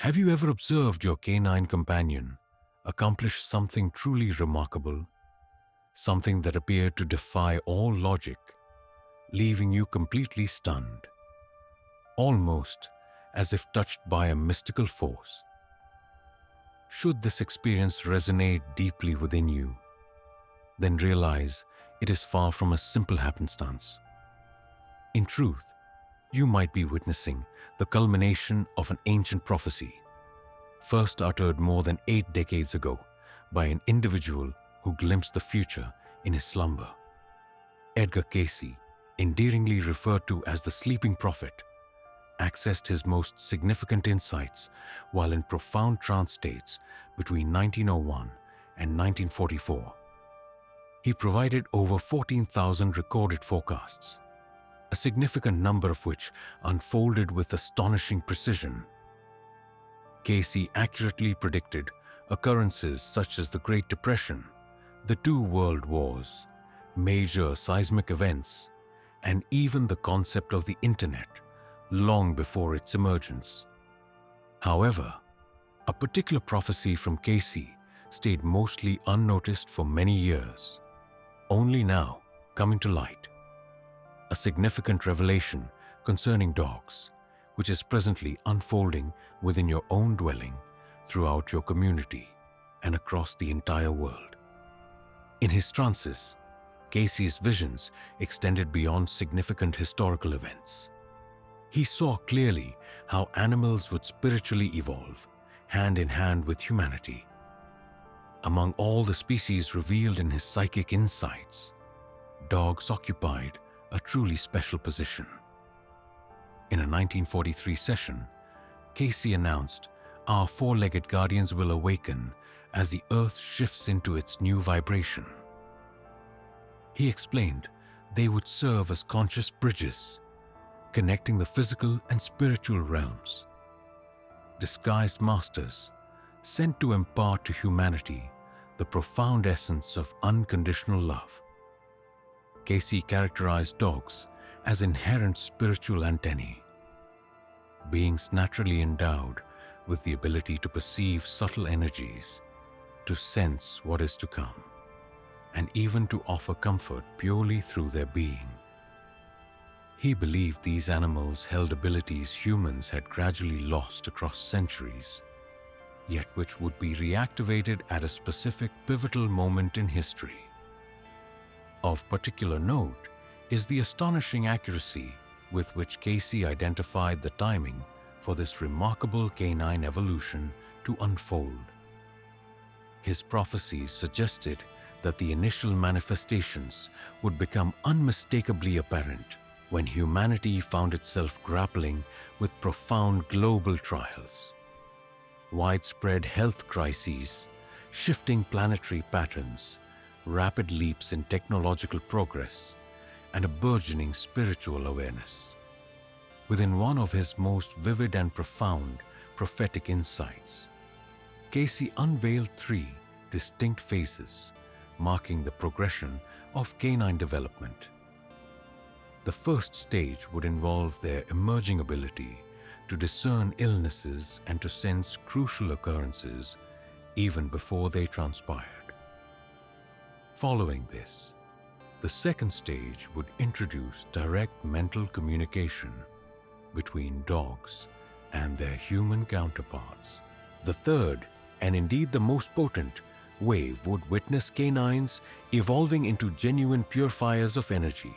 Have you ever observed your canine companion accomplish something truly remarkable, something that appeared to defy all logic, leaving you completely stunned, almost as if touched by a mystical force? Should this experience resonate deeply within you, then realize it is far from a simple happenstance. In truth, you might be witnessing the culmination of an ancient prophecy, first uttered more than 8 decades ago by an individual who glimpsed the future in his slumber. Edgar Cayce, endearingly referred to as the sleeping prophet, accessed his most significant insights while in profound trance states between 1901 and 1944. He provided over 14,000 recorded forecasts, a significant number of which unfolded with astonishing precision. Cayce accurately predicted occurrences such as the Great Depression, the 2 world wars, major seismic events, and even the concept of the Internet long before its emergence. However, a particular prophecy from Cayce stayed mostly unnoticed for many years, only now coming to light. A significant revelation concerning dogs, which is presently unfolding within your own dwelling, throughout your community, and across the entire world. In his trances, Cayce's visions extended beyond significant historical events. He saw clearly how animals would spiritually evolve, hand in hand with humanity. Among all the species revealed in his psychic insights, dogs occupied a truly special position. In a 1943 session, Cayce announced, "Our 4-legged guardians will awaken as the earth shifts into its new vibration." He explained they would serve as conscious bridges, connecting the physical and spiritual realms. Disguised masters, sent to impart to humanity the profound essence of unconditional love. Cayce characterized dogs as inherent spiritual antennae, beings naturally endowed with the ability to perceive subtle energies, to sense what is to come, and even to offer comfort purely through their being. He believed these animals held abilities humans had gradually lost across centuries, yet which would be reactivated at a specific pivotal moment in history. Of particular note is the astonishing accuracy with which Cayce identified the timing for this remarkable canine evolution to unfold. His prophecies suggested that the initial manifestations would become unmistakably apparent when humanity found itself grappling with profound global trials. Widespread health crises, shifting planetary patterns, rapid leaps in technological progress, and a burgeoning spiritual awareness. Within one of his most vivid and profound prophetic insights, Cayce unveiled 3 distinct phases marking the progression of canine development. The first stage would involve their emerging ability to discern illnesses and to sense crucial occurrences even before they transpired. Following this, the second stage would introduce direct mental communication between dogs and their human counterparts. The third, and indeed the most potent, wave would witness canines evolving into genuine purifiers of energy,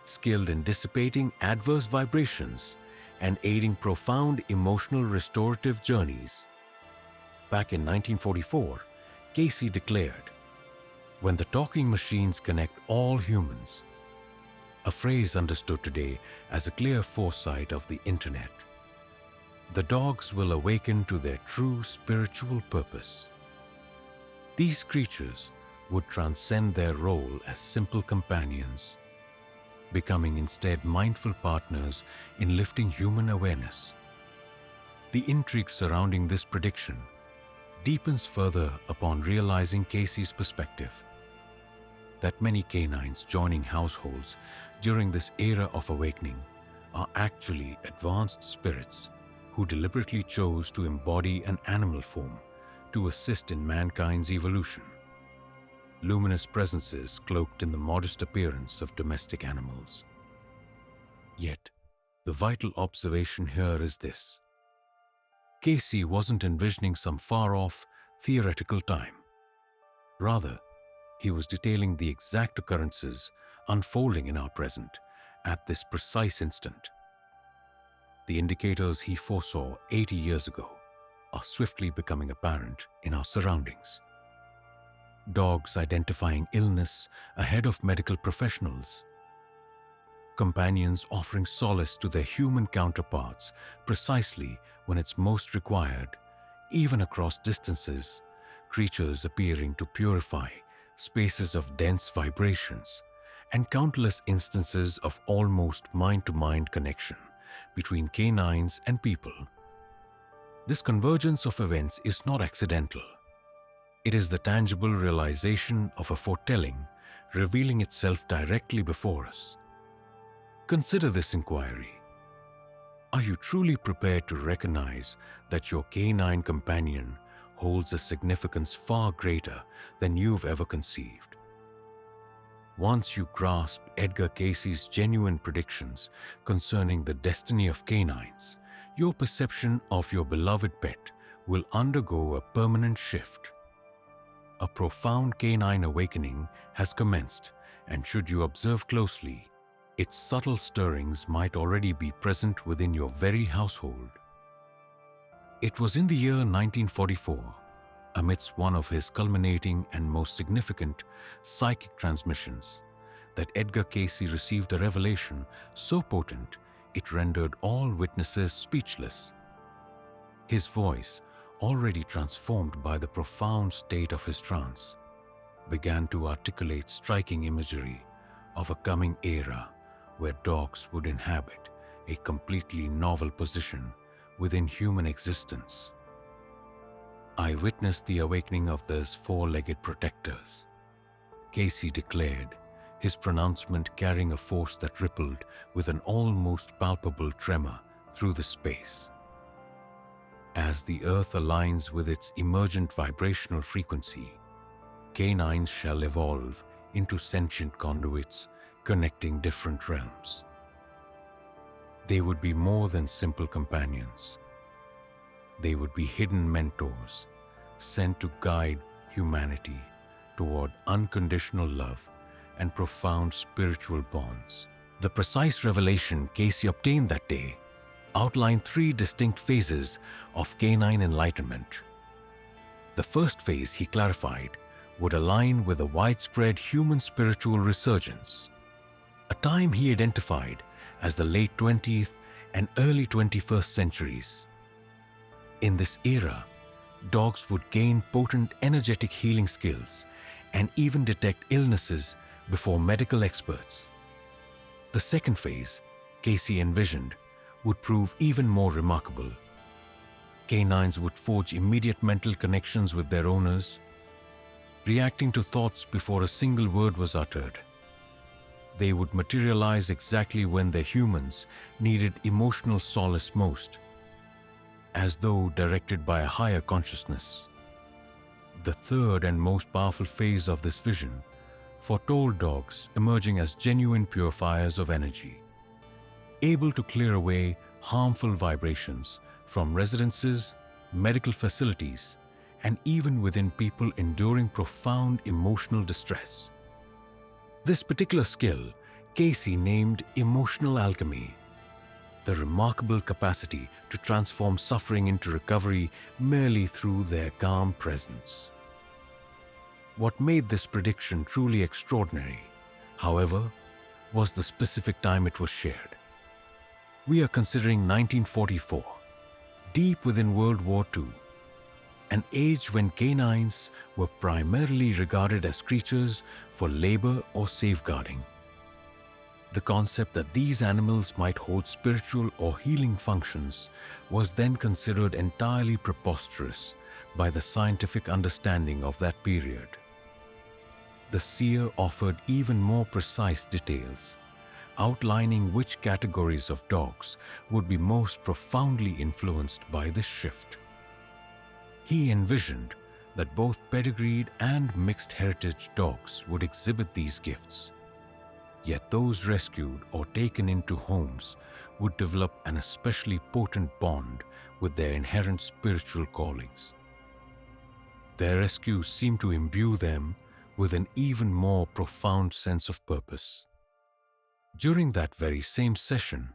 skilled in dissipating adverse vibrations and aiding profound emotional restorative journeys. Back in 1944, Cayce declared, "When the talking machines connect all humans," a phrase understood today as a clear foresight of the Internet, "the dogs will awaken to their true spiritual purpose." These creatures would transcend their role as simple companions, becoming instead mindful partners in lifting human awareness. The intrigue surrounding this prediction deepens further upon realizing Cayce's perspective that many canines joining households during this era of awakening are actually advanced spirits who deliberately chose to embody an animal form to assist in mankind's evolution. Luminous presences cloaked in the modest appearance of domestic animals. Yet, the vital observation here is this. Cayce wasn't envisioning some far-off, theoretical time. Rather, he was detailing the exact occurrences unfolding in our present at this precise instant. The indicators he foresaw 80 years ago are swiftly becoming apparent in our surroundings. Dogs identifying illness ahead of medical professionals. Companions offering solace to their human counterparts precisely when it's most required, even across distances. Creatures appearing to purify spaces of dense vibrations, and countless instances of almost mind-to-mind connection between canines and people. This convergence of events is not accidental. It is the tangible realization of a foretelling revealing itself directly before us. Consider this inquiry. Are you truly prepared to recognize that your canine companion holds a significance far greater than you've ever conceived? Once you grasp Edgar Cayce's genuine predictions concerning the destiny of canines, your perception of your beloved pet will undergo a permanent shift. A profound canine awakening has commenced, and should you observe closely, its subtle stirrings might already be present within your very household. It was in the year 1944, amidst one of his culminating and most significant psychic transmissions, that Edgar Cayce received a revelation so potent it rendered all witnesses speechless. His voice, already transformed by the profound state of his trance, began to articulate striking imagery of a coming era where dogs would inhabit a completely novel position within human existence. I witnessed the awakening of those four-legged protectors, Cayce declared, his pronouncement carrying a force that rippled with an almost palpable tremor through the space. As the earth aligns with its emergent vibrational frequency, canines shall evolve into sentient conduits connecting different realms. They would be more than simple companions. They would be hidden mentors, sent to guide humanity toward unconditional love and profound spiritual bonds. The precise revelation Cayce obtained that day outlined three distinct phases of canine enlightenment. The first phase, he clarified, would align with a widespread human spiritual resurgence, a time he identified as the late 20th and early 21st centuries. In this era, dogs would gain potent energetic healing skills and even detect illnesses before medical experts. The second phase, Cayce envisioned, would prove even more remarkable. Canines would forge immediate mental connections with their owners, reacting to thoughts before a single word was uttered. They would materialize exactly when their humans needed emotional solace most, as though directed by a higher consciousness. The third and most powerful phase of this vision foretold dogs emerging as genuine purifiers of energy, able to clear away harmful vibrations from residences, medical facilities, and even within people enduring profound emotional distress. This particular skill Cayce named emotional alchemy, the remarkable capacity to transform suffering into recovery merely through their calm presence. What made this prediction truly extraordinary, however, was the specific time it was shared. We are considering 1944, deep within World War II, an age when canines were primarily regarded as creatures for labor or safeguarding. The concept that these animals might hold spiritual or healing functions was then considered entirely preposterous by the scientific understanding of that period. The seer offered even more precise details, outlining which categories of dogs would be most profoundly influenced by this shift. He envisioned that both pedigreed and mixed heritage dogs would exhibit these gifts. Yet those rescued or taken into homes would develop an especially potent bond with their inherent spiritual callings. Their rescues seemed to imbue them with an even more profound sense of purpose. During that very same session,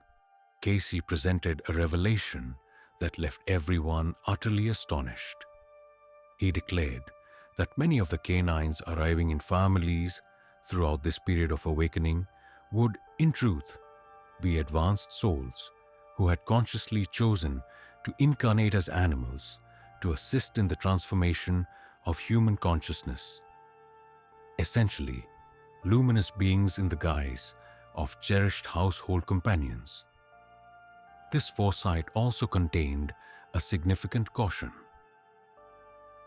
Cayce presented a revelation that left everyone utterly astonished. He declared that many of the canines arriving in families throughout this period of awakening would, in truth, be advanced souls who had consciously chosen to incarnate as animals to assist in the transformation of human consciousness. Essentially, luminous beings in the guise of cherished household companions. This foresight also contained a significant caution.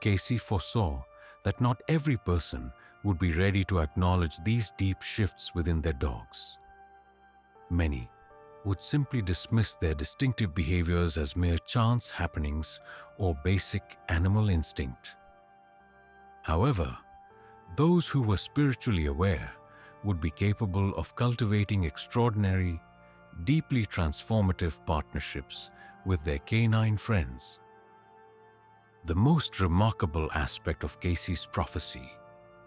Cayce foresaw that not every person would be ready to acknowledge these deep shifts within their dogs. Many would simply dismiss their distinctive behaviors as mere chance happenings or basic animal instinct. However, those who were spiritually aware would be capable of cultivating extraordinary, deeply transformative partnerships with their canine friends. The most remarkable aspect of Cayce's prophecy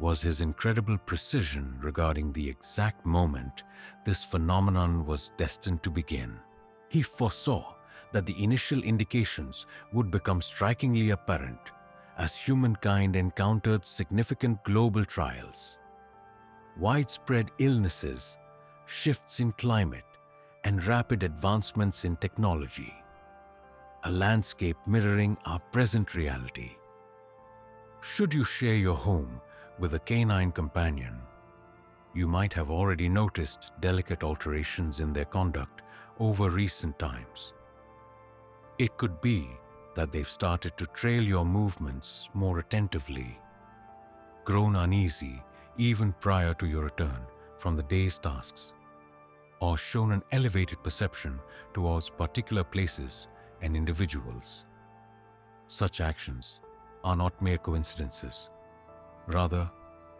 was his incredible precision regarding the exact moment this phenomenon was destined to begin. He foresaw that the initial indications would become strikingly apparent as humankind encountered significant global trials. Widespread illnesses, shifts in climate, and rapid advancements in technology. A landscape mirroring our present reality. Should you share your home with a canine companion, you might have already noticed delicate alterations in their conduct over recent times. It could be that they've started to trail your movements more attentively, grown uneasy even prior to your return from the day's tasks, or shown an elevated perception towards particular places and individuals. Such actions are not mere coincidences. Rather,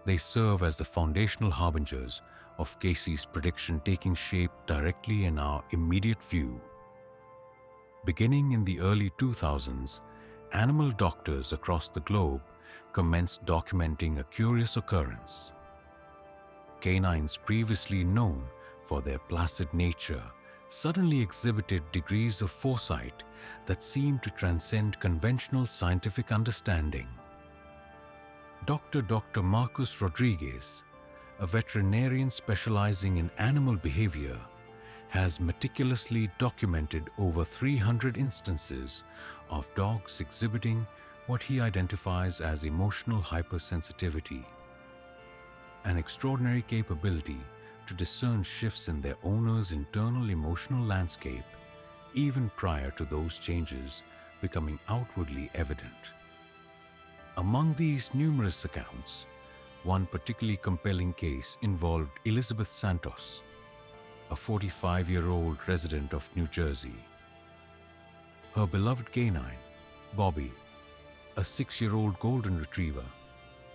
they serve as the foundational harbingers of Cayce's prediction taking shape directly in our immediate view. Beginning in the early 2000s, animal doctors across the globe commenced documenting a curious occurrence. Canines previously known for their placid nature suddenly exhibited degrees of foresight that seemed to transcend conventional scientific understanding. Dr. Marcus Rodriguez, a veterinarian specializing in animal behavior, has meticulously documented over 300 instances of dogs exhibiting what he identifies as emotional hypersensitivity, an extraordinary capability to discern shifts in their owner's internal emotional landscape even prior to those changes becoming outwardly evident. Among these numerous accounts, one particularly compelling case involved Elizabeth Santos, a 45-year-old resident of New Jersey. Her beloved canine, Bobby, a 6-year-old golden retriever,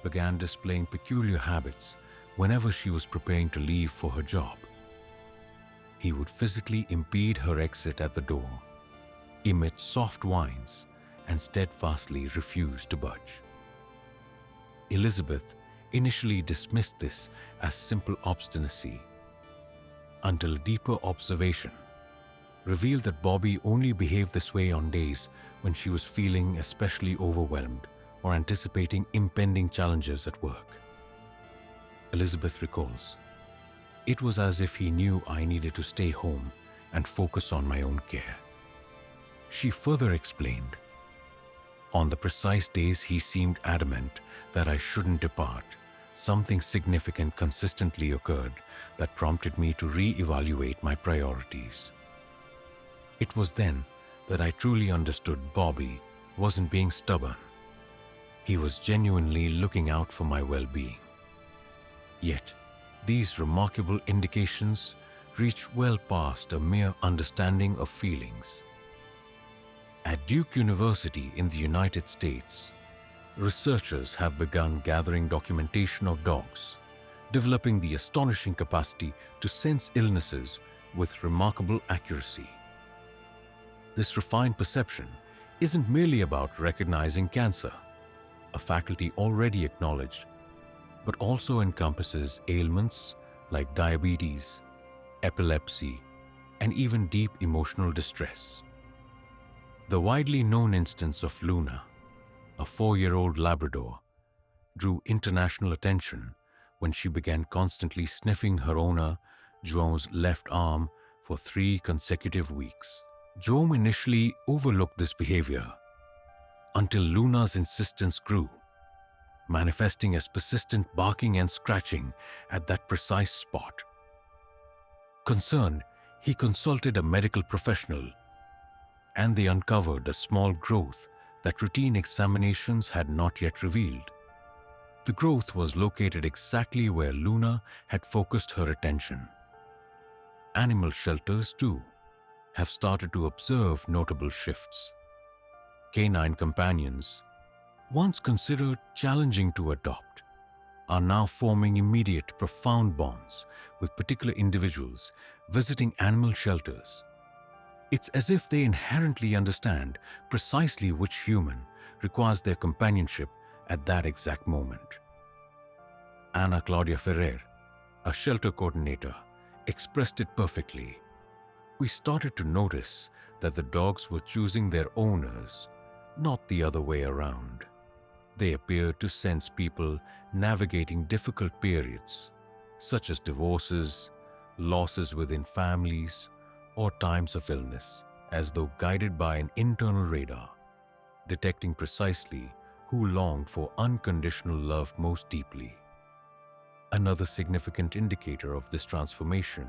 began displaying peculiar habits whenever she was preparing to leave for her job. He would physically impede her exit at the door, emit soft whines, and steadfastly refuse to budge. Elizabeth initially dismissed this as simple obstinacy, until a deeper observation revealed that Bobby only behaved this way on days when she was feeling especially overwhelmed or anticipating impending challenges at work. Elizabeth recalls, "It was as if he knew I needed to stay home and focus on my own care." She further explained, "On the precise days he seemed adamant that I shouldn't depart, something significant consistently occurred that prompted me to re-evaluate my priorities. It was then that I truly understood Bobby wasn't being stubborn. He was genuinely looking out for my well-being." Yet, these remarkable indications reach well past a mere understanding of feelings. At Duke University in the United States, researchers have begun gathering documentation of dogs, developing the astonishing capacity to sense illnesses with remarkable accuracy. This refined perception isn't merely about recognizing cancer, a faculty already acknowledged, but also encompasses ailments like diabetes, epilepsy, and even deep emotional distress. The widely known instance of Luna, a 4-year-old Labrador, drew international attention when she began constantly sniffing her owner, Joan's left arm, for 3 consecutive weeks. Joan initially overlooked this behavior until Luna's insistence grew, manifesting as persistent barking and scratching at that precise spot. Concerned, he consulted a medical professional, and they uncovered a small growth that routine examinations had not yet revealed. The growth was located exactly where Luna had focused her attention. Animal shelters, too, have started to observe notable shifts. Canine companions, once considered challenging to adopt, are now forming immediate, profound bonds with particular individuals visiting animal shelters. It's as if they inherently understand precisely which human requires their companionship at that exact moment. Ana Claudia Ferrer, a shelter coordinator, expressed it perfectly. We started to notice that the dogs were choosing their owners, not the other way around. They appeared to sense people navigating difficult periods, such as divorces, losses within families, or times of illness, as though guided by an internal radar, detecting precisely who longed for unconditional love most deeply. Another significant indicator of this transformation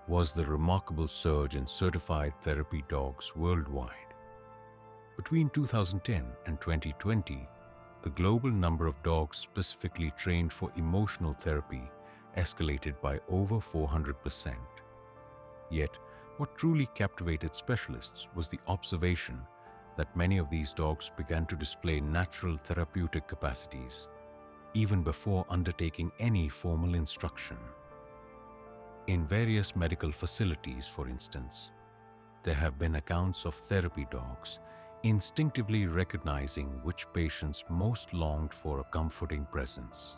was the remarkable surge in certified therapy dogs worldwide. Between 2010 and 2020, the global number of dogs specifically trained for emotional therapy escalated by over 400%. Yet, what truly captivated specialists was the observation that many of these dogs began to display natural therapeutic capacities, even before undertaking any formal instruction. In various medical facilities, for instance, there have been accounts of therapy dogs instinctively recognizing which patients most longed for a comforting presence.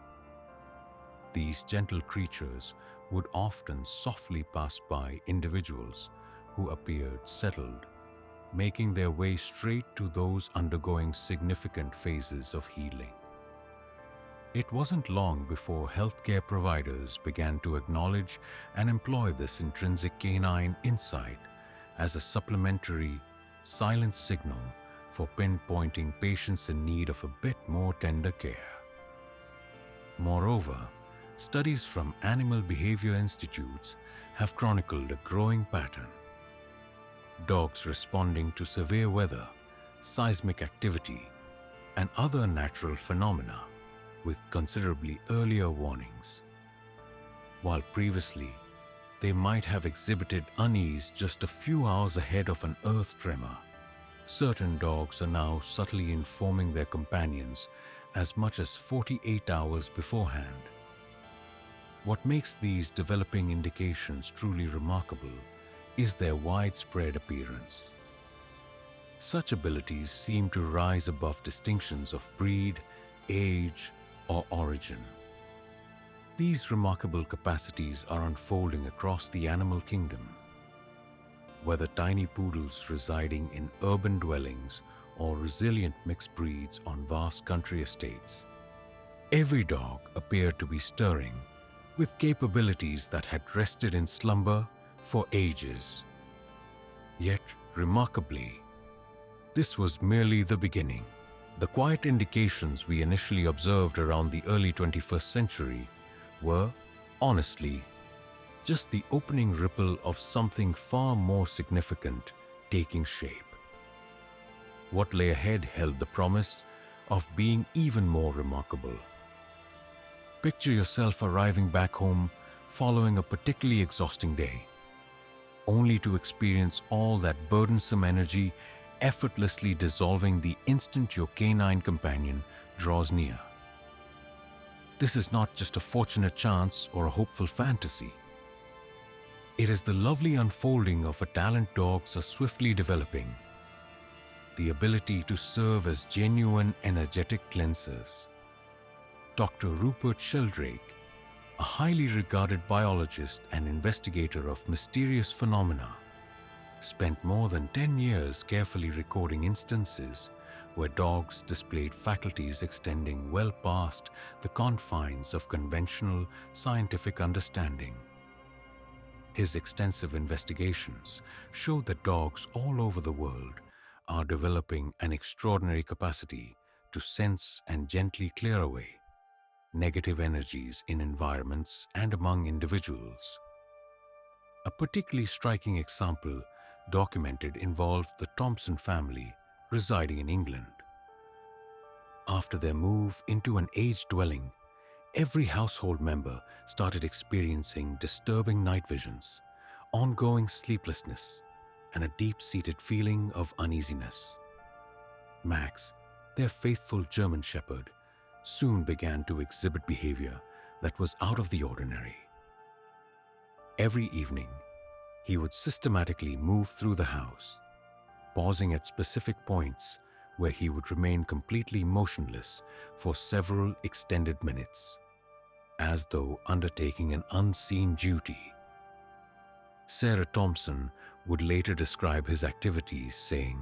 These gentle creatures would often softly pass by individuals who appeared settled, making their way straight to those undergoing significant phases of healing. It wasn't long before healthcare providers began to acknowledge and employ this intrinsic canine insight as a supplementary, silent signal for pinpointing patients in need of a bit more tender care. Moreover, studies from animal behavior institutes have chronicled a growing pattern. Dogs responding to severe weather, seismic activity, and other natural phenomena with considerably earlier warnings. While previously, they might have exhibited unease just a few hours ahead of an earth tremor, certain dogs are now subtly informing their companions as much as 48 hours beforehand. What makes these developing indications truly remarkable is their widespread appearance. Such abilities seem to rise above distinctions of breed, age, or origin. These remarkable capacities are unfolding across the animal kingdom. Whether tiny poodles residing in urban dwellings or resilient mixed breeds on vast country estates, every dog appeared to be stirring with capabilities that had rested in slumber for ages. Yet, remarkably, this was merely the beginning. The quiet indications we initially observed around the early 21st century were, honestly, just the opening ripple of something far more significant taking shape. What lay ahead held the promise of being even more remarkable. Picture yourself arriving back home following a particularly exhausting day, only to experience all that burdensome energy effortlessly dissolving the instant your canine companion draws near. This is not just a fortunate chance or a hopeful fantasy. It is the lovely unfolding of a talent dogs are swiftly developing. The ability to serve as genuine energetic cleansers. Dr. Rupert Sheldrake, a highly regarded biologist and investigator of mysterious phenomena, spent more than 10 years carefully recording instances where dogs displayed faculties extending well past the confines of conventional scientific understanding. His extensive investigations showed that dogs all over the world are developing an extraordinary capacity to sense and gently clear away negative energies in environments and among individuals. A particularly striking example documented involved the Thompson family residing in England. After their move into an aged dwelling, every household member started experiencing disturbing night visions, ongoing sleeplessness, and a deep-seated feeling of uneasiness. Max, their faithful German shepherd, soon began to exhibit behavior that was out of the ordinary. Every evening, he would systematically move through the house, pausing at specific points where he would remain completely motionless for several extended minutes, as though undertaking an unseen duty. Sarah Thompson would later describe his activities, saying,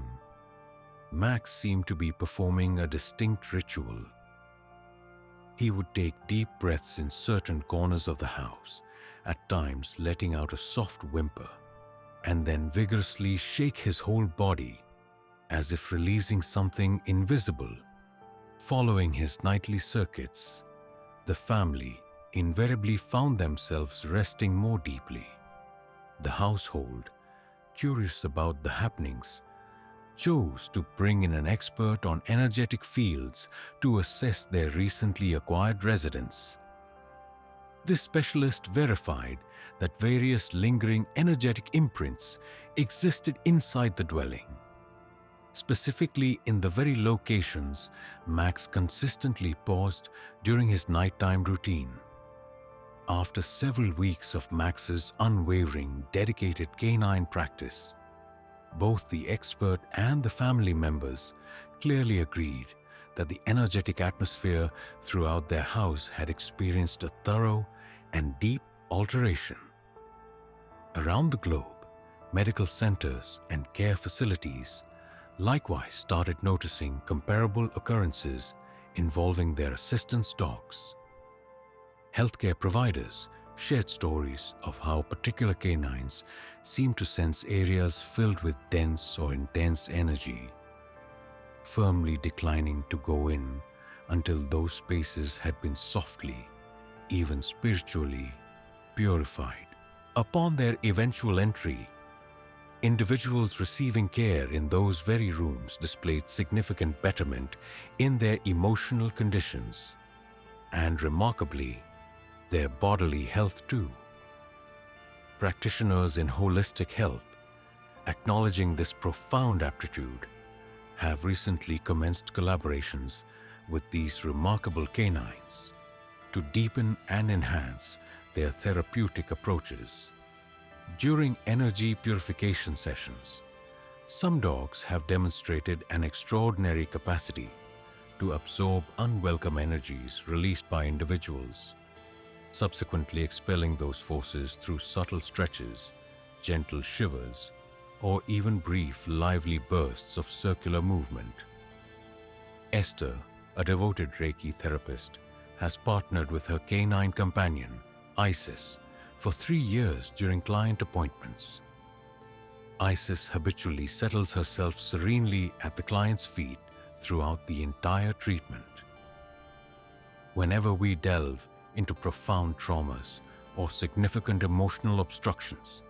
"Max seemed to be performing a distinct ritual. He would take deep breaths in certain corners of the house, at times letting out a soft whimper, and then vigorously shake his whole body, as if releasing something invisible. Following his nightly circuits, the family invariably found themselves resting more deeply. The household, curious about the happenings, chose to bring in an expert on energetic fields to assess their recently acquired residence. This specialist verified that various lingering energetic imprints existed inside the dwelling, specifically in the very locations Max consistently paused during his nighttime routine. After several weeks of Max's unwavering, dedicated canine practice, both the expert and the family members clearly agreed that the energetic atmosphere throughout their house had experienced a thorough and deep alteration. Around the globe, medical centers and care facilities likewise started noticing comparable occurrences involving their assistance dogs. Healthcare providers shared stories of how particular canines seemed to sense areas filled with dense or intense energy, firmly declining to go in until those spaces had been softly, even spiritually, purified. Upon their eventual entry, individuals receiving care in those very rooms displayed significant betterment in their emotional conditions, and remarkably, their bodily health too. Practitioners in holistic health, acknowledging this profound aptitude, have recently commenced collaborations with these remarkable canines to deepen and enhance their therapeutic approaches. During energy purification sessions, some dogs have demonstrated an extraordinary capacity to absorb unwelcome energies released by individuals, subsequently expelling those forces through subtle stretches, gentle shivers, or even brief, lively bursts of circular movement. Esther, a devoted Reiki therapist, has partnered with her canine companion, Isis, for 3 years during client appointments. Isis habitually settles herself serenely at the client's feet throughout the entire treatment. Whenever we delve into profound traumas or significant emotional obstructions,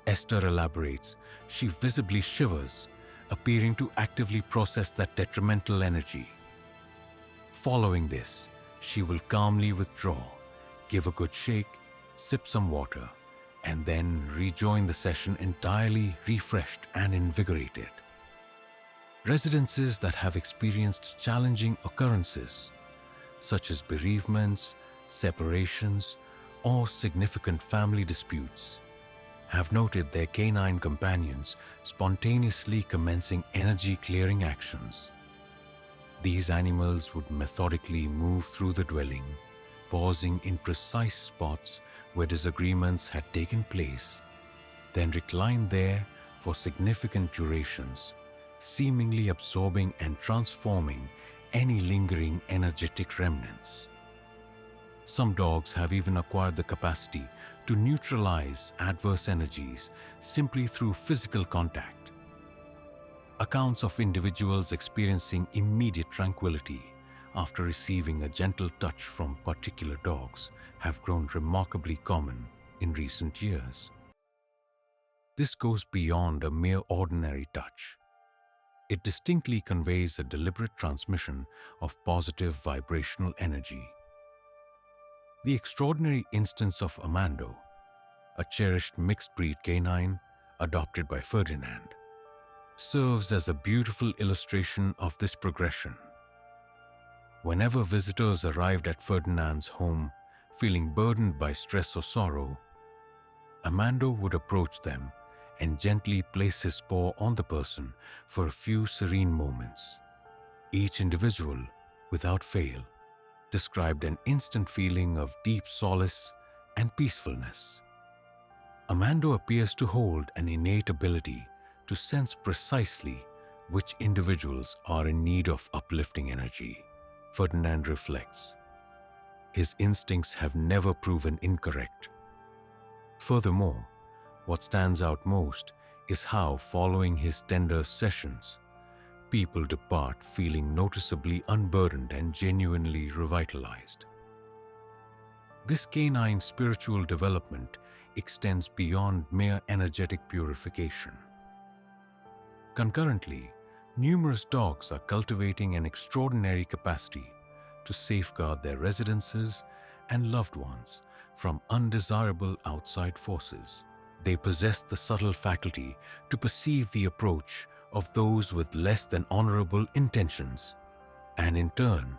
Esther elaborates, she visibly shivers, appearing to actively process that detrimental energy. Following this, she will calmly withdraw, give a good shake, sip some water, and then rejoin the session entirely refreshed and invigorated. Residences that have experienced challenging occurrences, such as bereavements, separations, or significant family disputes, have noted their canine companions spontaneously commencing energy-clearing actions. These animals would methodically move through the dwelling, pausing in precise spots where disagreements had taken place, then recline there for significant durations, seemingly absorbing and transforming any lingering energetic remnants. Some dogs have even acquired the capacity to neutralize adverse energies simply through physical contact. Accounts of individuals experiencing immediate tranquility after receiving a gentle touch from particular dogs have grown remarkably common in recent years. This goes beyond a mere ordinary touch. It distinctly conveys a deliberate transmission of positive vibrational energy. The extraordinary instance of Amando, a cherished mixed-breed canine adopted by Ferdinand, serves as a beautiful illustration of this progression. Whenever visitors arrived at Ferdinand's home feeling burdened by stress or sorrow, Amando would approach them and gently place his paw on the person for a few serene moments. Each individual, without fail, described an instant feeling of deep solace and peacefulness. Amando appears to hold an innate ability to sense precisely which individuals are in need of uplifting energy, Ferdinand reflects. His instincts have never proven incorrect. Furthermore, what stands out most is how, following his tender sessions, people depart feeling noticeably unburdened and genuinely revitalized. This canine spiritual development extends beyond mere energetic purification. Concurrently, numerous dogs are cultivating an extraordinary capacity to safeguard their residences and loved ones from undesirable outside forces. They possess the subtle faculty to perceive the approach of those with less than honorable intentions, and in turn,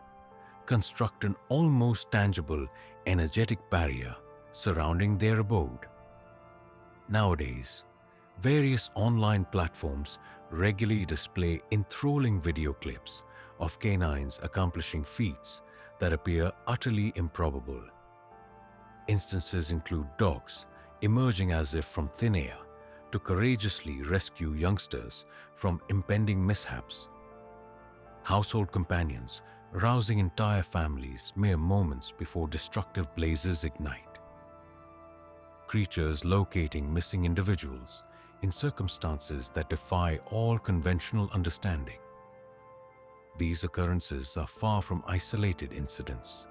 construct an almost tangible energetic barrier surrounding their abode. Nowadays, various online platforms regularly display enthralling video clips of canines accomplishing feats that appear utterly improbable. Instances include dogs emerging as if from thin air to courageously rescue youngsters from impending mishaps, household companions rousing entire families mere moments before destructive blazes ignite, creatures locating missing individuals in circumstances that defy all conventional understanding. These occurrences are far from isolated incidents.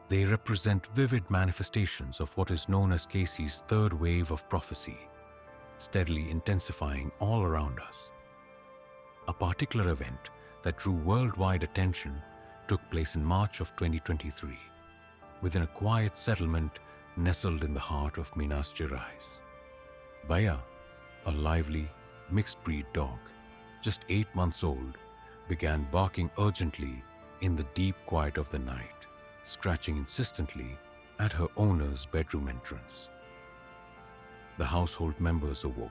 They represent vivid manifestations of what is known as Cayce's third wave of prophecy, steadily intensifying all around us. A particular event that drew worldwide attention took place in March of 2023, within a quiet settlement nestled in the heart of Minas Gerais. Baya, a lively, mixed-breed dog, just 8 months old, began barking urgently in the deep quiet of the night, scratching insistently at her owner's bedroom entrance. The household members awoke,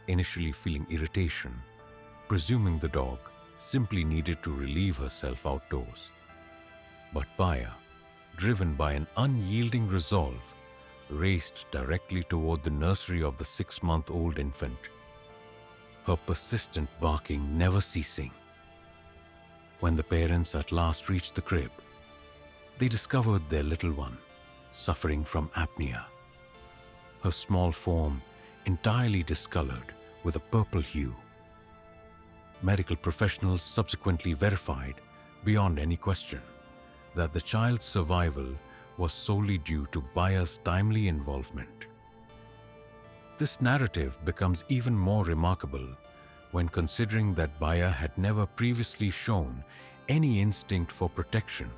initially feeling irritation, presuming the dog simply needed to relieve herself outdoors. But Baya, driven by an unyielding resolve, raced directly toward the nursery of the 6-month-old infant, her persistent barking never ceasing. When the parents at last reached the crib, they discovered their little one suffering from apnea, her small form entirely discolored with a purple hue. Medical professionals subsequently verified, beyond any question, that the child's survival was solely due to Baya's timely involvement. This narrative becomes even more remarkable when considering that Baya had never previously shown any instinct for protection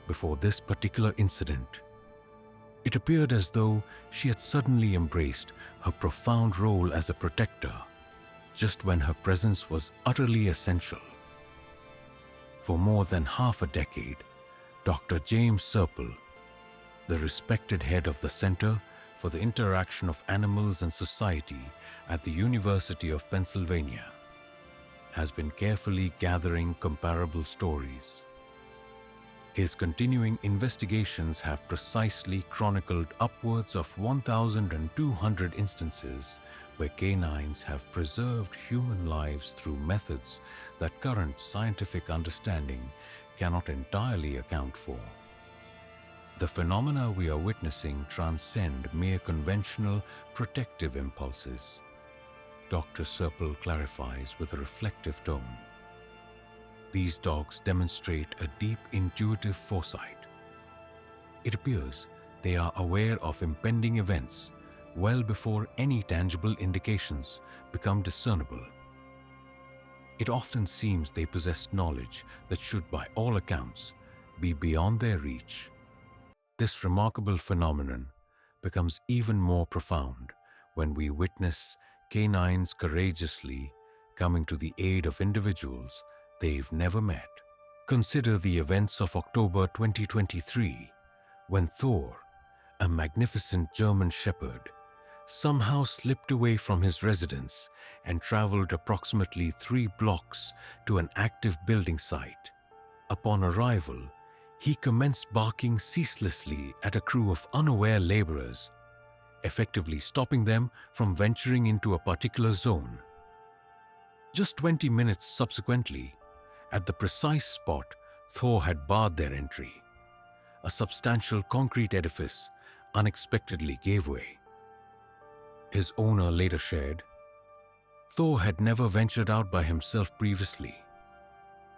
before this particular incident. It appeared as though she had suddenly embraced her profound role as a protector, just when her presence was utterly essential. For more than half a decade, Dr. James Serpell, the respected head of the Center for the Interaction of Animals and Society at the University of Pennsylvania, has been carefully gathering comparable stories. His continuing investigations have precisely chronicled upwards of 1,200 instances where canines have preserved human lives through methods that current scientific understanding cannot entirely account for. The phenomena we are witnessing transcend mere conventional protective impulses. Dr. Serpell clarifies with a reflective tone. These dogs demonstrate a deep intuitive foresight. It appears they are aware of impending events well before any tangible indications become discernible. It often seems they possess knowledge that should, by all accounts, be beyond their reach. This remarkable phenomenon becomes even more profound when we witness canines courageously coming to the aid of individuals they've never met. Consider the events of October 2023, when Thor, a magnificent German shepherd, somehow slipped away from his residence and traveled approximately 3 blocks to an active building site. Upon arrival, he commenced barking ceaselessly at a crew of unaware laborers, effectively stopping them from venturing into a particular zone. Just 20 minutes subsequently, at the precise spot Thor had barred their entry, a substantial concrete edifice unexpectedly gave way. His owner later shared, Thor had never ventured out by himself previously,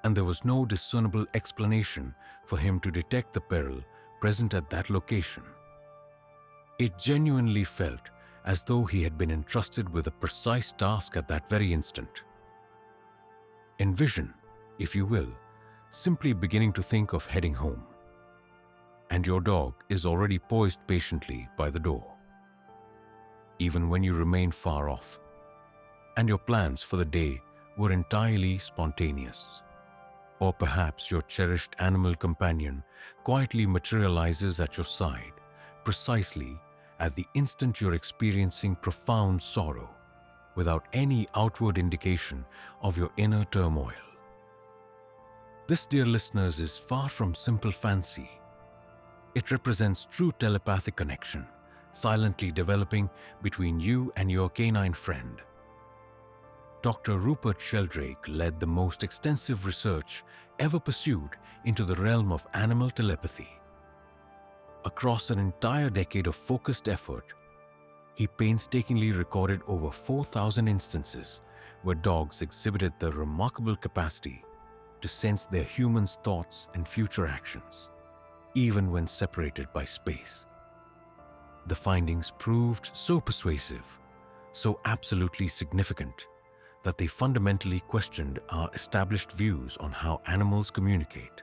and there was no discernible explanation for him to detect the peril present at that location. It genuinely felt as though he had been entrusted with a precise task at that very instant. Envision, if you will, simply beginning to think of heading home, and your dog is already poised patiently by the door. Even when you remain far off, and your plans for the day were entirely spontaneous. Or perhaps your cherished animal companion quietly materializes at your side, precisely at the instant you're experiencing profound sorrow, without any outward indication of your inner turmoil. This, dear listeners, is far from simple fancy. It represents true telepathic connection, silently developing between you and your canine friend. Dr. Rupert Sheldrake led the most extensive research ever pursued into the realm of animal telepathy. Across an entire decade of focused effort, he painstakingly recorded over 4,000 instances where dogs exhibited the remarkable capacity to sense their humans' thoughts and future actions, even when separated by space. The findings proved so persuasive, so absolutely significant, that they fundamentally questioned our established views on how animals communicate.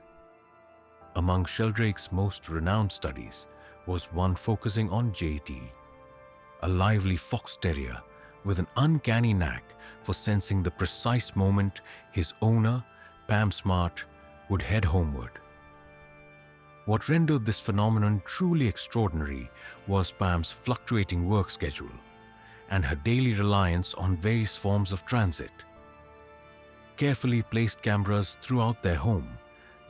Among Sheldrake's most renowned studies was one focusing on JT, a lively fox terrier with an uncanny knack for sensing the precise moment his owner, Pam Smart, would head homeward. What rendered this phenomenon truly extraordinary was Pam's fluctuating work schedule and her daily reliance on various forms of transit. Carefully placed cameras throughout their home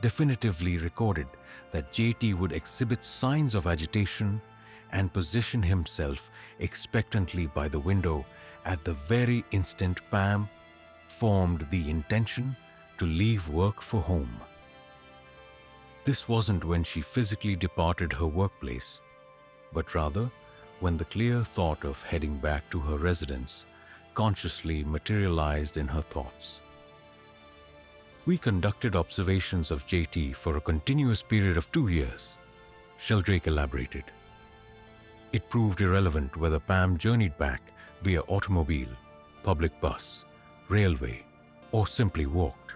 definitively recorded that JT would exhibit signs of agitation and position himself expectantly by the window at the very instant Pam formed the intention to leave work for home. This wasn't when she physically departed her workplace, but rather when the clear thought of heading back to her residence consciously materialized in her thoughts. We conducted observations of JT for a continuous period of 2 years, Sheldrake elaborated. It proved irrelevant whether Pam journeyed back via automobile, public bus, railway, or simply walked.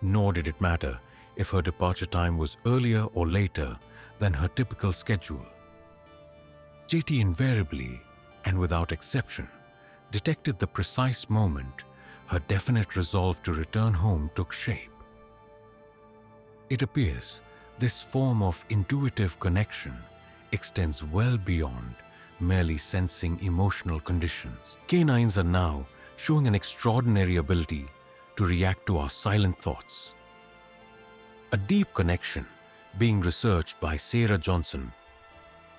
Nor did it matter if her departure time was earlier or later than her typical schedule. JT invariably, and without exception, detected the precise moment her definite resolve to return home took shape. It appears this form of intuitive connection extends well beyond merely sensing emotional conditions. Canines are now showing an extraordinary ability to react to our silent thoughts. A deep connection being researched by Sarah Johnson,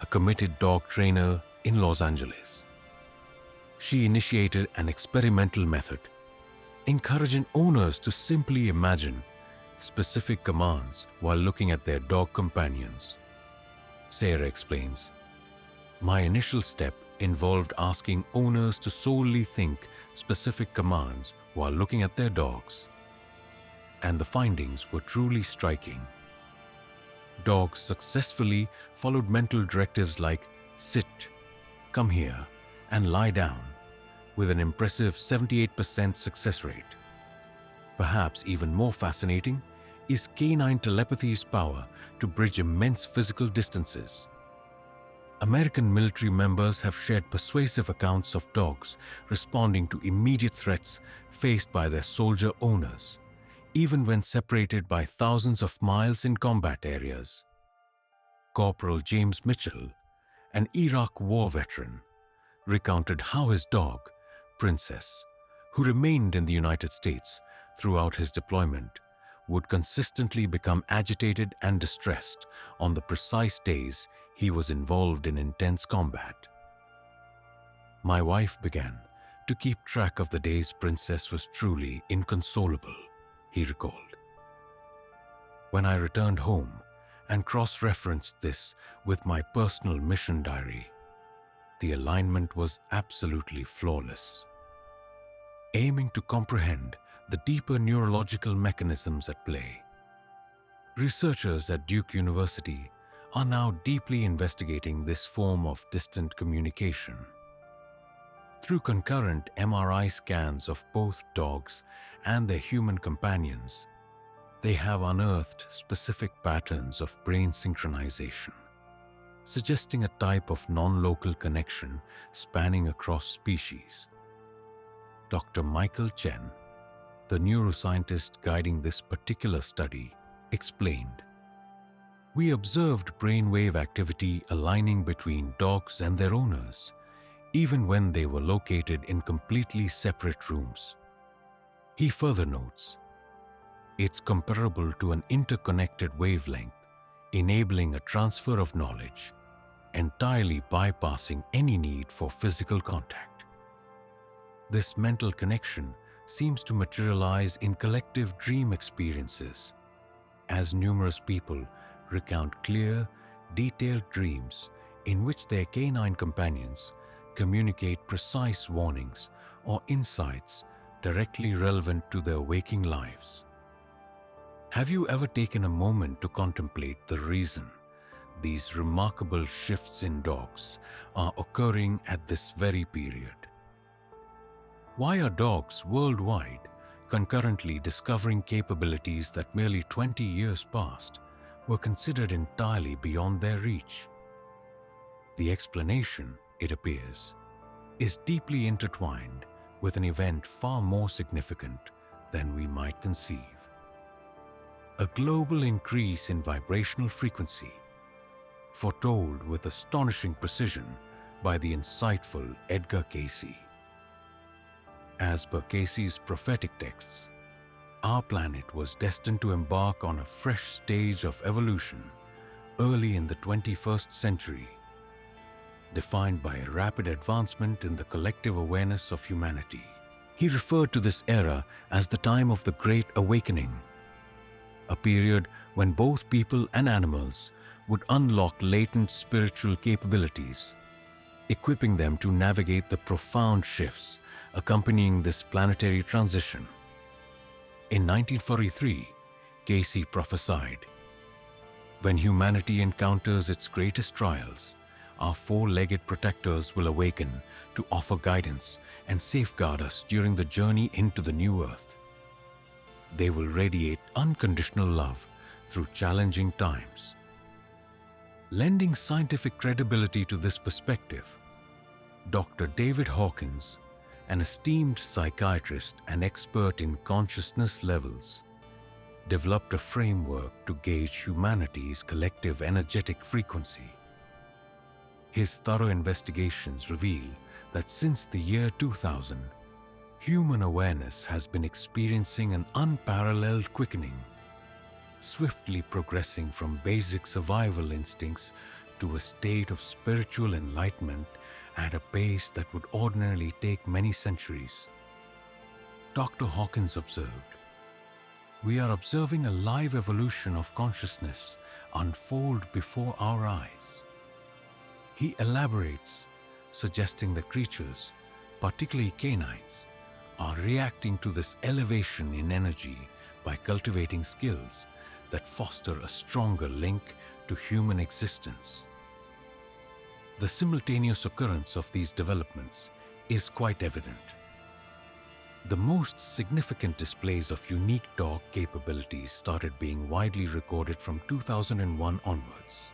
a committed dog trainer in Los Angeles. She initiated an experimental method, encouraging owners to simply imagine specific commands while looking at their dog companions. Sarah explains, "My initial step involved asking owners to solely think specific commands while looking at their dogs. And the findings were truly striking. Dogs successfully followed mental directives like sit, come here, and lie down, with an impressive 78% success rate. Perhaps even more fascinating is canine telepathy's power to bridge immense physical distances. American military members have shared persuasive accounts of dogs responding to immediate threats faced by their soldier owners, even when separated by thousands of miles in combat areas. Corporal James Mitchell, an Iraq War veteran, recounted how his dog, Princess, who remained in the United States throughout his deployment, would consistently become agitated and distressed on the precise days he was involved in intense combat. "My wife began to keep track of the days Princess was truly inconsolable," he recalled. "When I returned home and cross-referenced this with my personal mission diary, the alignment was absolutely flawless." Aiming to comprehend the deeper neurological mechanisms at play, researchers at Duke University are now deeply investigating this form of distant communication. Through concurrent MRI scans of both dogs and their human companions, they have unearthed specific patterns of brain synchronization, suggesting a type of non-local connection spanning across species. Dr. Michael Chen, the neuroscientist guiding this particular study, explained, "We observed brainwave activity aligning between dogs and their owners, even when they were located in completely separate rooms." He further notes, "It's comparable to an interconnected wavelength, enabling a transfer of knowledge, entirely bypassing any need for physical contact." This mental connection seems to materialize in collective dream experiences, as numerous people recount clear, detailed dreams in which their canine companions communicate precise warnings or insights directly relevant to their waking lives. Have you ever taken a moment to contemplate the reason these remarkable shifts in dogs are occurring at this very period? Why are dogs worldwide concurrently discovering capabilities that merely 20 years past were considered entirely beyond their reach? The explanation, it appears, is deeply intertwined with an event far more significant than we might conceive. A global increase in vibrational frequency, foretold with astonishing precision by the insightful Edgar Cayce. As per Cayce's prophetic texts, our planet was destined to embark on a fresh stage of evolution early in the 21st century, defined by a rapid advancement in the collective awareness of humanity. He referred to this era as the time of the Great Awakening, a period when both people and animals would unlock latent spiritual capabilities, equipping them to navigate the profound shifts accompanying this planetary transition. In 1943, Cayce prophesied, "When humanity encounters its greatest trials, our four-legged protectors will awaken to offer guidance and safeguard us during the journey into the new earth. They will radiate unconditional love through challenging times." Lending scientific credibility to this perspective, Dr. David Hawkins, an esteemed psychiatrist and expert in consciousness levels, developed a framework to gauge humanity's collective energetic frequency. His thorough investigations reveal that since the year 2000, human awareness has been experiencing an unparalleled quickening, swiftly progressing from basic survival instincts to a state of spiritual enlightenment at a pace that would ordinarily take many centuries. Dr. Hawkins observed, "We are observing a live evolution of consciousness unfold before our eyes." He elaborates, suggesting that creatures, particularly canines, are reacting to this elevation in energy by cultivating skills that foster a stronger link to human existence. The simultaneous occurrence of these developments is quite evident. The most significant displays of unique dog capabilities started being widely recorded from 2001 onwards,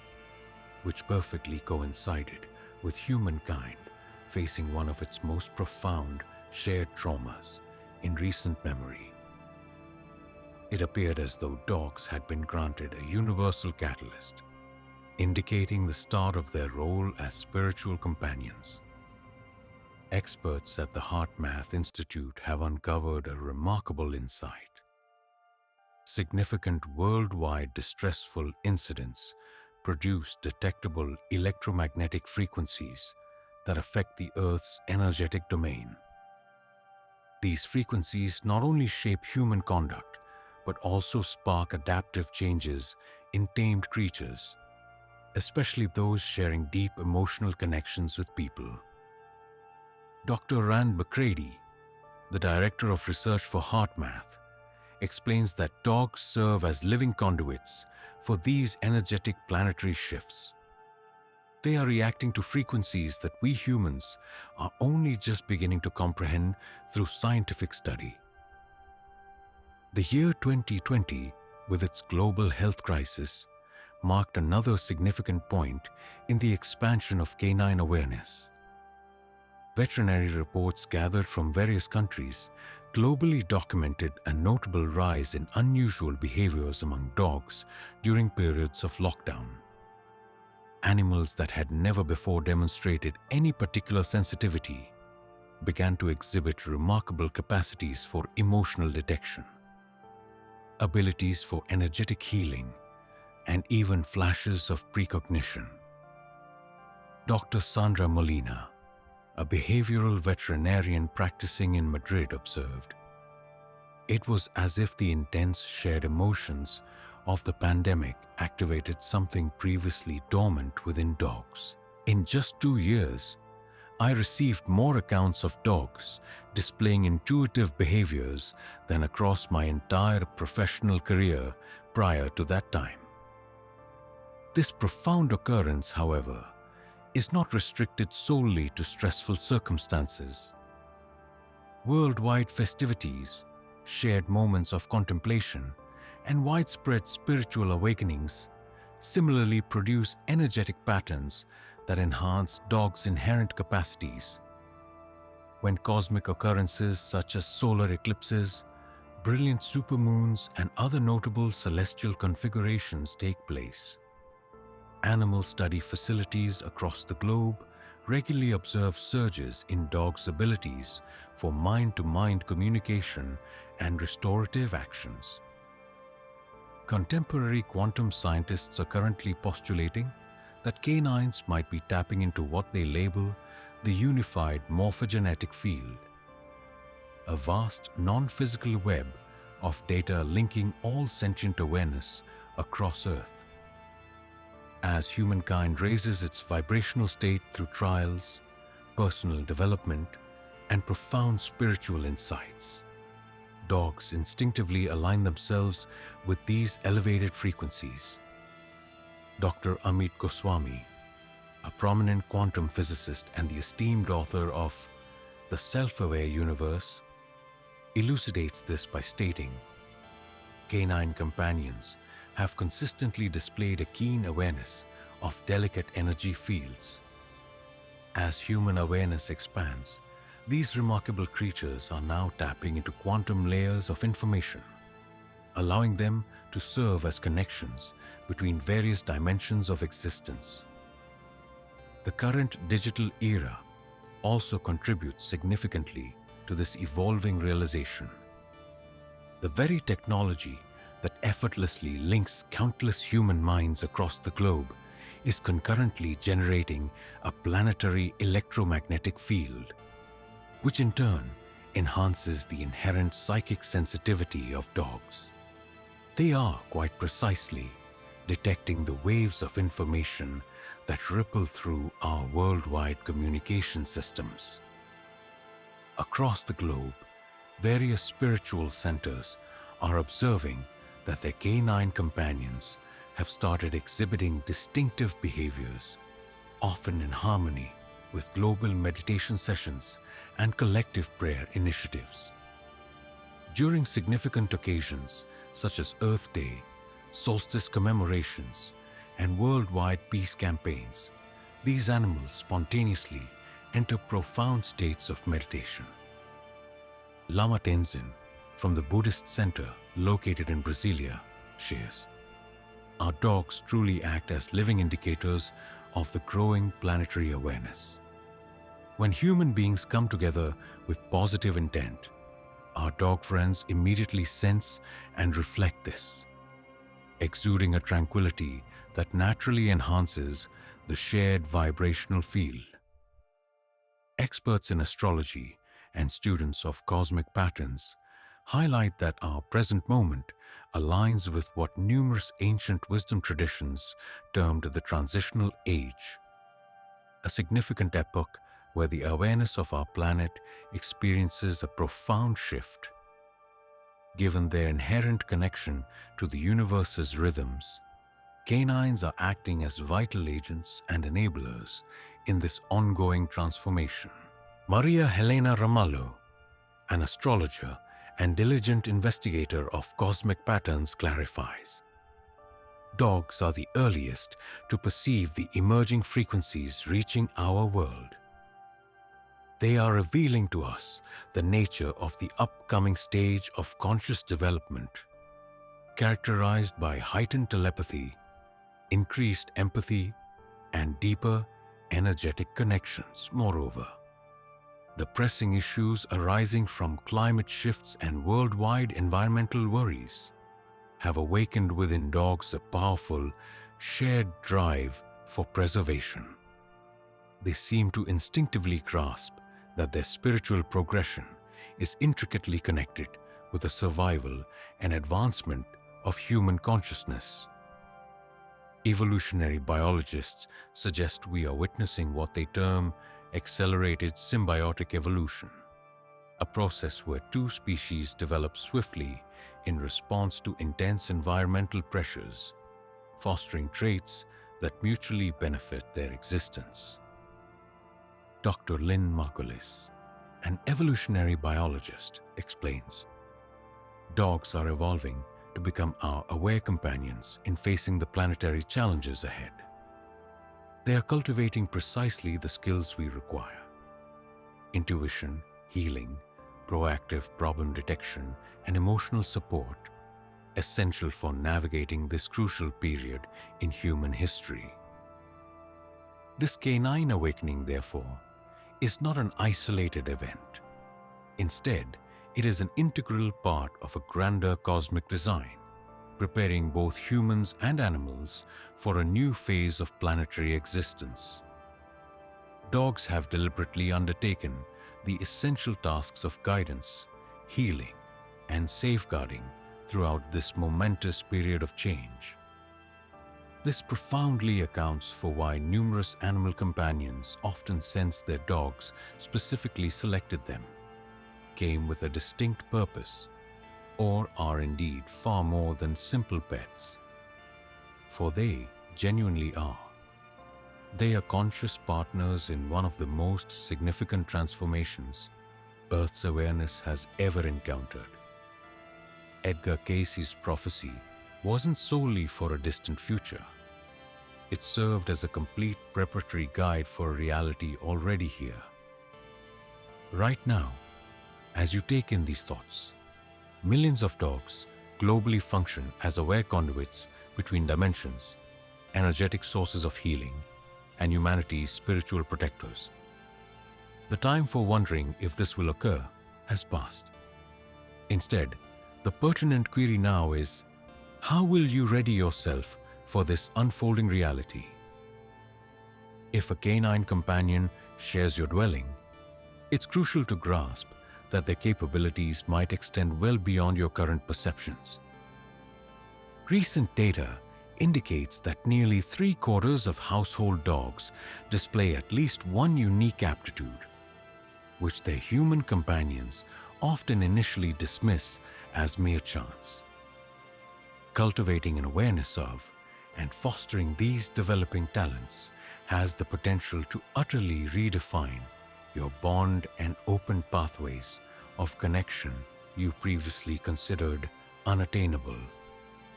which perfectly coincided with humankind facing one of its most profound shared traumas in recent memory. It appeared as though dogs had been granted a universal catalyst, indicating the start of their role as spiritual companions. Experts at the HeartMath Institute have uncovered a remarkable insight. Significant worldwide distressful incidents produce detectable electromagnetic frequencies that affect the Earth's energetic domain. These frequencies not only shape human conduct, but also spark adaptive changes in tamed creatures, especially those sharing deep emotional connections with people. Dr. Rand McCready, the director of research for HeartMath, explains that dogs serve as living conduits for these energetic planetary shifts. They are reacting to frequencies that we humans are only just beginning to comprehend through scientific study. The year 2020, with its global health crisis, marked another significant point in the expansion of canine awareness. Veterinary reports gathered from various countries globally documented a notable rise in unusual behaviors among dogs during periods of lockdown. Animals that had never before demonstrated any particular sensitivity began to exhibit remarkable capacities for emotional detection, abilities for energetic healing, and even flashes of precognition. Dr. Sandra Molina, a behavioral veterinarian practicing in Madrid, observed, "It was as if the intense shared emotions of the pandemic activated something previously dormant within dogs. In just 2 years, I received more accounts of dogs displaying intuitive behaviors than across my entire professional career prior to that time." This profound occurrence, however, is not restricted solely to stressful circumstances. Worldwide festivities, shared moments of contemplation, and widespread spiritual awakenings similarly produce energetic patterns that enhance dogs' inherent capacities. When cosmic occurrences such as solar eclipses, brilliant supermoons, and other notable celestial configurations take place, animal study facilities across the globe regularly observe surges in dogs' abilities for mind-to-mind communication and restorative actions. Contemporary quantum scientists are currently postulating that canines might be tapping into what they label the unified morphogenetic field, a vast non-physical web of data linking all sentient awareness across Earth. As humankind raises its vibrational state through trials, personal development, and profound spiritual insights, dogs instinctively align themselves with these elevated frequencies. Dr. Amit Goswami, a prominent quantum physicist and the esteemed author of The Self-Aware Universe, elucidates this by stating, "Canine companions have consistently displayed a keen awareness of delicate energy fields. As human awareness expands, these remarkable creatures are now tapping into quantum layers of information, allowing them to serve as connections between various dimensions of existence. The current digital era also contributes significantly to this evolving realization. The very technology that effortlessly links countless human minds across the globe is concurrently generating a planetary electromagnetic field, which in turn enhances the inherent psychic sensitivity of dogs. They are quite precisely detecting the waves of information that ripple through our worldwide communication systems. Across the globe, various spiritual centers are observing that their canine companions have started exhibiting distinctive behaviors, often in harmony with global meditation sessions and collective prayer initiatives. During significant occasions such as Earth Day, solstice commemorations, and worldwide peace campaigns, these animals spontaneously enter profound states of meditation. Lama Tenzin, from the Buddhist center located in Brasilia, shares, "Our dogs truly act as living indicators of the growing planetary awareness. When human beings come together with positive intent, our dog friends immediately sense and reflect this, exuding a tranquility that naturally enhances the shared vibrational field." Experts in astrology and students of cosmic patterns highlight that our present moment aligns with what numerous ancient wisdom traditions termed the transitional age, a significant epoch where the awareness of our planet experiences a profound shift. Given their inherent connection to the universe's rhythms, canines are acting as vital agents and enablers in this ongoing transformation. Maria Helena Ramalho, an astrologer and diligent investigator of cosmic patterns, clarifies, "Dogs are the earliest to perceive the emerging frequencies reaching our world. They are revealing to us the nature of the upcoming stage of conscious development, characterized by heightened telepathy, increased empathy, and deeper energetic connections. Moreover, the pressing issues arising from climate shifts and worldwide environmental worries have awakened within dogs a powerful, shared drive for preservation. They seem to instinctively grasp that their spiritual progression is intricately connected with the survival and advancement of human consciousness. Evolutionary biologists suggest we are witnessing what they term accelerated symbiotic evolution, a process where two species develop swiftly in response to intense environmental pressures, fostering traits that mutually benefit their existence." Dr. Lynn Margulis, an evolutionary biologist, explains, "Dogs are evolving to become our aware companions in facing the planetary challenges ahead. They are cultivating precisely the skills we require: intuition, healing, proactive problem detection, and emotional support, essential for navigating this crucial period in human history." This canine awakening, therefore, is not an isolated event. Instead, it is an integral part of a grander cosmic design, preparing both humans and animals for a new phase of planetary existence. Dogs have deliberately undertaken the essential tasks of guidance, healing, and safeguarding throughout this momentous period of change. This profoundly accounts for why numerous animal companions often sense their dogs specifically selected them, came with a distinct purpose, or are indeed far more than simple pets. For they genuinely are. They are conscious partners in one of the most significant transformations Earth's awareness has ever encountered. Edgar Cayce's prophecy wasn't solely for a distant future. It served as a complete preparatory guide for a reality already here. Right now, as you take in these thoughts, millions of dogs globally function as aware conduits between dimensions, energetic sources of healing, and humanity's spiritual protectors. The time for wondering if this will occur has passed. Instead, the pertinent query now is, how will you ready yourself for this unfolding reality? If a canine companion shares your dwelling, it's crucial to grasp that their capabilities might extend well beyond your current perceptions. Recent data indicates that nearly 3/4 of household dogs display at least one unique aptitude, which their human companions often initially dismiss as mere chance. Cultivating an awareness of and fostering these developing talents has the potential to utterly redefine your bond and open pathways of connection you previously considered unattainable.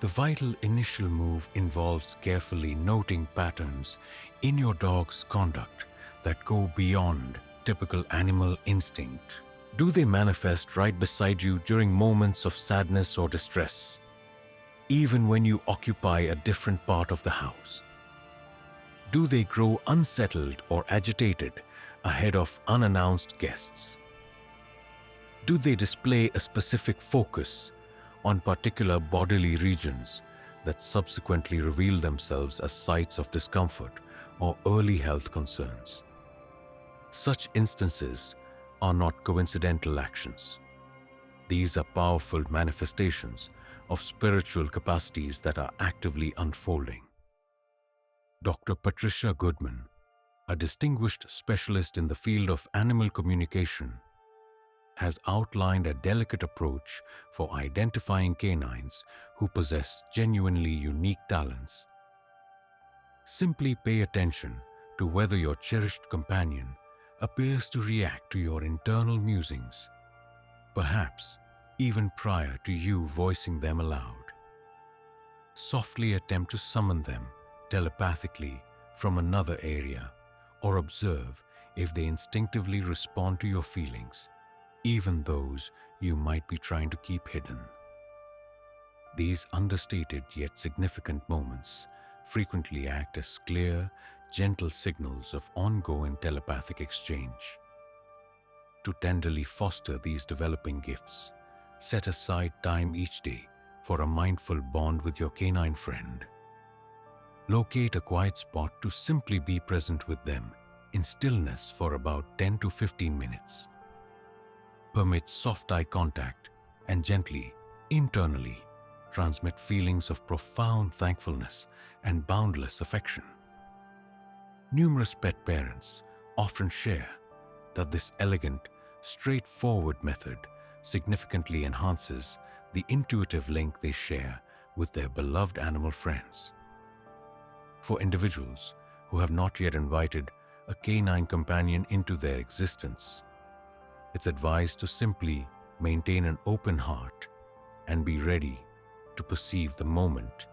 The vital initial move involves carefully noting patterns in your dog's conduct that go beyond typical animal instinct. Do they manifest right beside you during moments of sadness or distress, even when you occupy a different part of the house? Do they grow unsettled or agitated ahead of unannounced guests? Do they display a specific focus on particular bodily regions that subsequently reveal themselves as sites of discomfort or early health concerns? Such instances are not coincidental actions. These are powerful manifestations of spiritual capacities that are actively unfolding. Dr. Patricia Goodman, a distinguished specialist in the field of animal communication, has outlined a delicate approach for identifying canines who possess genuinely unique talents. Simply pay attention to whether your cherished companion appears to react to your internal musings, perhaps even prior to you voicing them aloud. Softly attempt to summon them telepathically from another area, or observe if they instinctively respond to your feelings, even those you might be trying to keep hidden. These understated yet significant moments frequently act as clear, gentle signals of ongoing telepathic exchange. To tenderly foster these developing gifts, set aside time each day for a mindful bond with your canine friend. Locate a quiet spot to simply be present with them in stillness for about 10 to 15 minutes. Permit soft eye contact and gently, internally, transmit feelings of profound thankfulness and boundless affection. Numerous pet parents often share that this elegant, straightforward method significantly enhances the intuitive link they share with their beloved animal friends. For individuals who have not yet invited a canine companion into their existence, it's advised to simply maintain an open heart and be ready to perceive the moment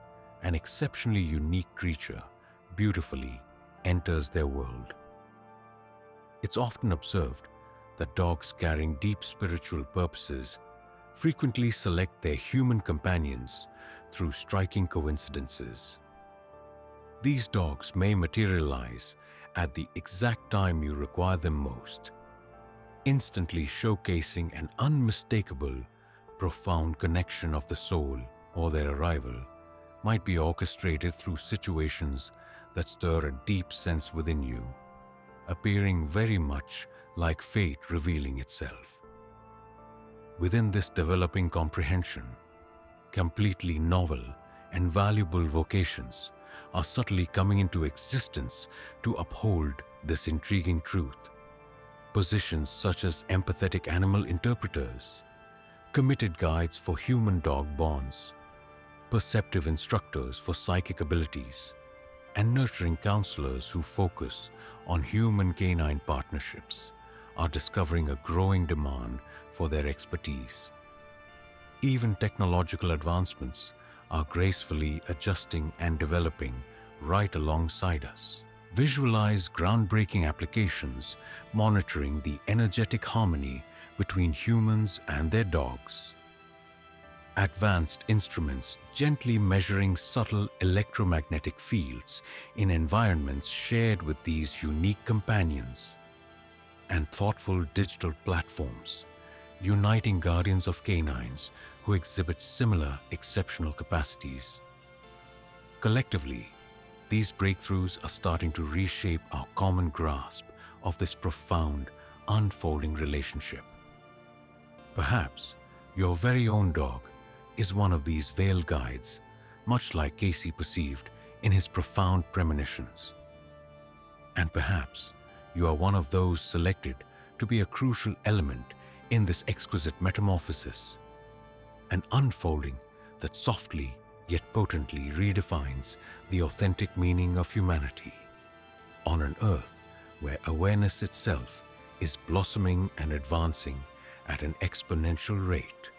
an exceptionally unique creature beautifully enters their world. It's often observed that dogs carrying deep spiritual purposes frequently select their human companions through striking coincidences. These dogs may materialize at the exact time you require them most, instantly showcasing an unmistakable, profound connection of the soul, or their arrival might be orchestrated through situations that stir a deep sense within you, appearing very much like fate revealing itself. Within this developing comprehension, completely novel and valuable vocations are subtly coming into existence to uphold this intriguing truth. Positions such as empathetic animal interpreters, committed guides for human-dog bonds, perceptive instructors for psychic abilities, and nurturing counselors who focus on human-canine partnerships are discovering a growing demand for their expertise. Even technological advancements are gracefully adjusting and developing right alongside us. Visualize groundbreaking applications monitoring the energetic harmony between humans and their dogs. Advanced instruments gently measuring subtle electromagnetic fields in environments shared with these unique companions. And thoughtful digital platforms uniting guardians of canines who exhibit similar exceptional capacities. Collectively, these breakthroughs are starting to reshape our common grasp of this profound, unfolding relationship. Perhaps your very own dog is one of these veiled guides, much like Cayce perceived in his profound premonitions. And perhaps you are one of those selected to be a crucial element in this exquisite metamorphosis, an unfolding that softly yet potently redefines the authentic meaning of humanity. On an earth where awareness itself is blossoming and advancing at an exponential rate.